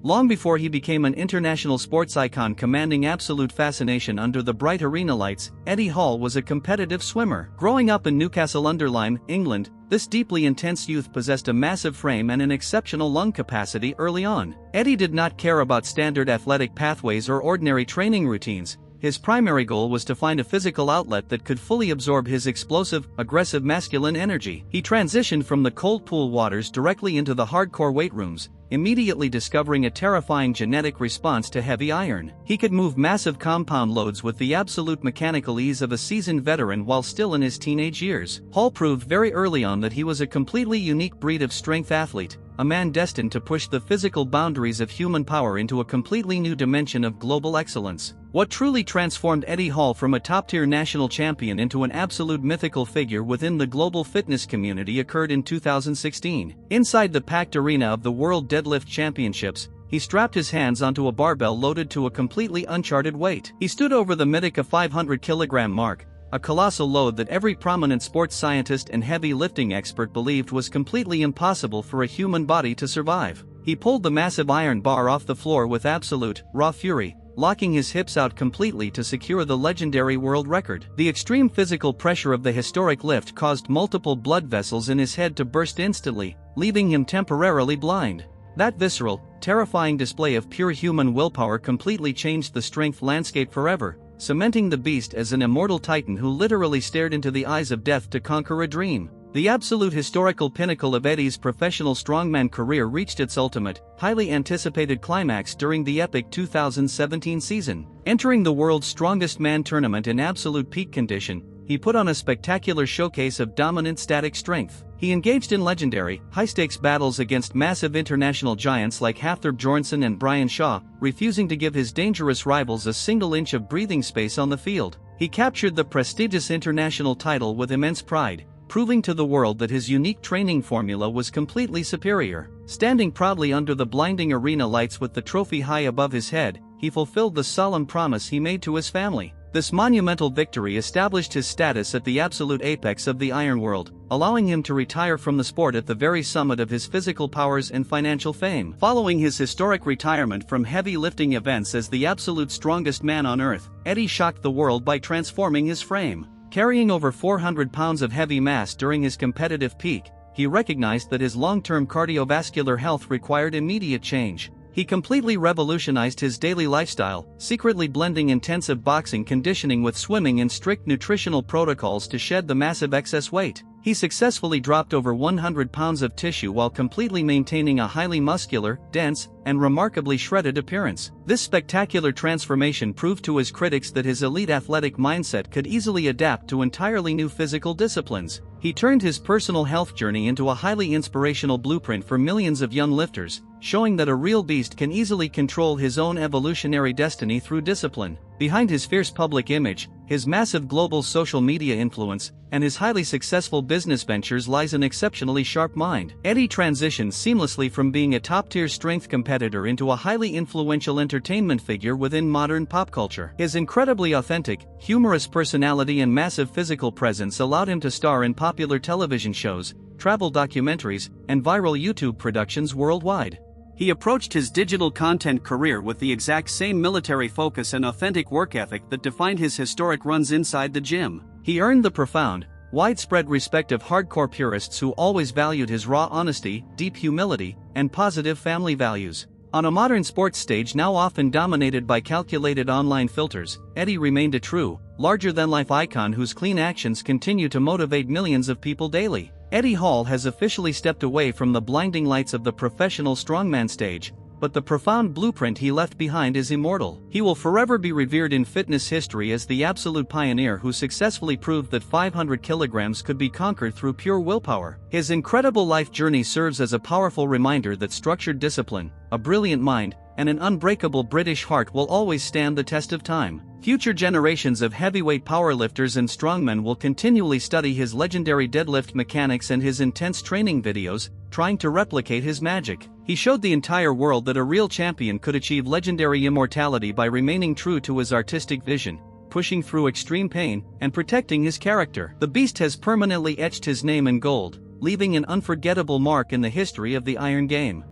Long before he became an international sports icon commanding absolute fascination under the bright arena lights, Eddie Hall was a competitive swimmer. Growing up in Newcastle-under-Lyme, England, this deeply intense youth possessed a massive frame and an exceptional lung capacity early on. Eddie did not care about standard athletic pathways or ordinary training routines. His primary goal was to find a physical outlet that could fully absorb his explosive, aggressive masculine energy. He transitioned from the cold pool waters directly into the hardcore weight rooms, immediately discovering a terrifying genetic response to heavy iron. He could move massive compound loads with the absolute mechanical ease of a seasoned veteran while still in his teenage years. Hall proved very early on that he was a completely unique breed of strength athlete, a man destined to push the physical boundaries of human power into a completely new dimension of global excellence. What truly transformed Eddie Hall from a top-tier national champion into an absolute mythical figure within the global fitness community occurred in 2016. Inside the packed arena of the World Deadlift Championships, he strapped his hands onto a barbell loaded to a completely uncharted weight. He stood over the mythical 500kg mark, a colossal load that every prominent sports scientist and heavy lifting expert believed was completely impossible for a human body to survive. He pulled the massive iron bar off the floor with absolute, raw fury, locking his hips out completely to secure the legendary world record. The extreme physical pressure of the historic lift caused multiple blood vessels in his head to burst instantly, leaving him temporarily blind. That visceral, terrifying display of pure human willpower completely changed the strength landscape forever, cementing the beast as an immortal titan who literally stared into the eyes of death to conquer a dream. The absolute historical pinnacle of Eddie's professional strongman career reached its ultimate, highly anticipated climax during the epic 2017 season. Entering the world's strongest man tournament in absolute peak condition, he put on a spectacular showcase of dominant static strength. He engaged in legendary, high-stakes battles against massive international giants like Hafthor Bjornsson and Brian Shaw, refusing to give his dangerous rivals a single inch of breathing space on the field. He captured the prestigious international title with immense pride, proving to the world that his unique training formula was completely superior. Standing proudly under the blinding arena lights with the trophy high above his head, he fulfilled the solemn promise he made to his family. This monumental victory established his status at the absolute apex of the iron world, allowing him to retire from the sport at the very summit of his physical powers and financial fame. Following his historic retirement from heavy lifting events as the absolute strongest man on earth, Eddie shocked the world by transforming his frame. Carrying over 400 pounds of heavy mass during his competitive peak, he recognized that his long-term cardiovascular health required immediate change. He completely revolutionized his daily lifestyle, secretly blending intensive boxing conditioning with swimming and strict nutritional protocols to shed the massive excess weight. He successfully dropped over 100 pounds of tissue while completely maintaining a highly muscular, dense, and remarkably shredded appearance. This spectacular transformation proved to his critics that his elite athletic mindset could easily adapt to entirely new physical disciplines. He turned his personal health journey into a highly inspirational blueprint for millions of young lifters, showing that a real beast can easily control his own evolutionary destiny through discipline. Behind his fierce public image, his massive global social media influence, and his highly successful business ventures lies an exceptionally sharp mind. Eddie transitioned seamlessly from being a top-tier strength competitor into a highly influential entertainment figure within modern pop culture. His incredibly authentic, humorous personality and massive physical presence allowed him to star in popular television shows, travel documentaries, and viral YouTube productions worldwide. He approached his digital content career with the exact same military focus and authentic work ethic that defined his historic runs inside the gym. He earned the profound, widespread respect of hardcore purists who always valued his raw honesty, deep humility, and positive family values. On a modern sports stage now often dominated by calculated online filters, Eddie remained a true, larger-than-life icon whose clean actions continue to motivate millions of people daily. Eddie Hall has officially stepped away from the blinding lights of the professional strongman stage, but the profound blueprint he left behind is immortal. He will forever be revered in fitness history as the absolute pioneer who successfully proved that 500 kilograms could be conquered through pure willpower. His incredible life journey serves as a powerful reminder that structured discipline, a brilliant mind, and an unbreakable British heart will always stand the test of time. Future generations of heavyweight powerlifters and strongmen will continually study his legendary deadlift mechanics and his intense training videos, trying to replicate his magic. He showed the entire world that a real champion could achieve legendary immortality by remaining true to his artistic vision, pushing through extreme pain, and protecting his character. The beast has permanently etched his name in gold, leaving an unforgettable mark in the history of the Iron Game.